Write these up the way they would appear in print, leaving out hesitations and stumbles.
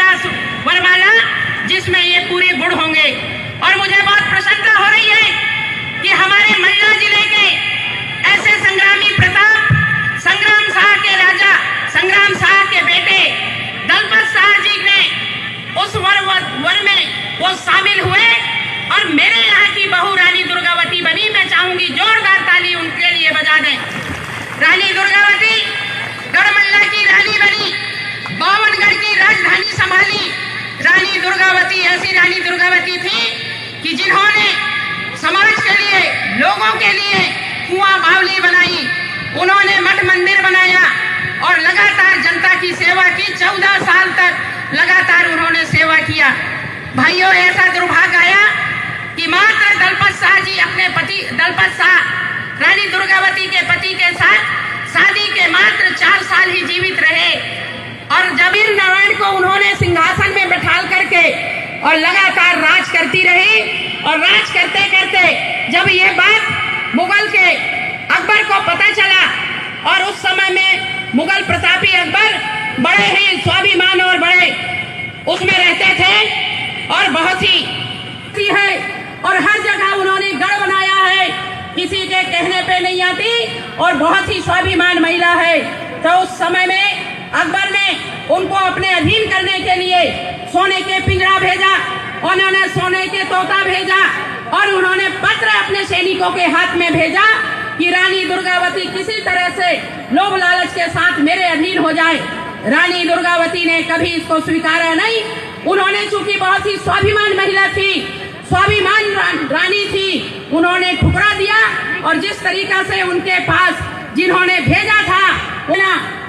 ऐसा वरमाला जिसमें ये पूरे गुण होंगे। और मुझे बहुत प्रसन्नता हो रही है कि हमारे मंडला जिले के ऐसे संग्रामी प्रताप संग्राम शाह के राजा संग्राम शाह के बेटे दलपत शाह जी ने उस वर में वो शामिल हुए और मेरे यहाँ की बहू रानी दुर्गावती बनी। मैं चाहूंगी जोरदार ताली उनके लिए बजा दें। रानी दुर्गावती गढ़मल्ला की रानी बनी, बावनगढ़ की राजधानी संभाली। रानी दुर्गावती ऐसी रानी दुर्गावती थी कि जिन्होंने समाज के लिए, लोगों के लिए कुआं बावली बनाई, उन्होंने मठ मंदिर बनाया और लगातार जनता की सेवा की। 14 साल तक लगातार उन्होंने सेवा किया। भाइयों, ऐसा दुर्भाग्य आया कि मात्र दलपत शाह जी अपने पति दलपत शाह रानी दुर्गावती के पति के साथ शादी के मात्र 4 साल ही जीवित रहे और जमीर नारायण को उन्होंने सिंहासन में बैठा करके और लगातार राज करती रही। और राज करते करते जब ये बात मुगल के अकबर को पता चला, और उस समय में मुगल प्रतापी अकबर बड़े ही स्वाभिमान और बड़े उसमें रहते थे और बहुत ही है और हर जगह उन्होंने गढ़ बनाया है, किसी के कहने पे नहीं आती और बहुत ही स्वाभिमान महिला है। तो उस समय में अकबर ने उनको अपने अधीन करने के लिए सोने के पिंजरा भेजा, उन्होंने सोने के तोता भेजा और उन्होंने पत्र अपने सैनिकों के हाथ में भेजा कि रानी दुर्गावती किसी तरह से लोभ लालच के साथ मेरे अधीन हो जाए। रानी दुर्गावती ने कभी इसको स्वीकारा नहीं। उन्होंने चूंकि बहुत ही स्वाभिमान महिला थी, स्वाभिमान रानी थी, उन्होंने ठुकरा दिया। और जिस तरीका से उनके पास जिन्होंने भेजा था,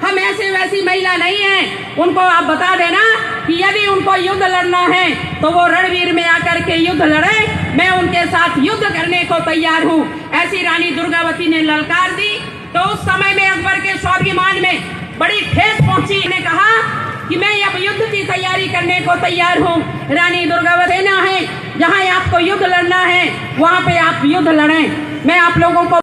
हम ऐसे वैसी महिला नहीं है, उनको आप बता देना कि यदि उनको युद्ध लड़ना है तो वो रणवीर में आकर के युद्ध लड़े, मैं उनके साथ युद्ध करने को तैयार हूँ। ऐसी रानी दुर्गावती ने ललकार दी। तो उस समय में अकबर के स्वाभिमान में बड़ी ठेस पहुंची। ने कहा कि मैं अब युद्ध की तैयारी करने को तैयार हूँ। रानी दुर्गावती ना है, जहाँ आपको युद्ध लड़ना है वहाँ पे आप युद्ध लड़ें। मैं आप लोगों को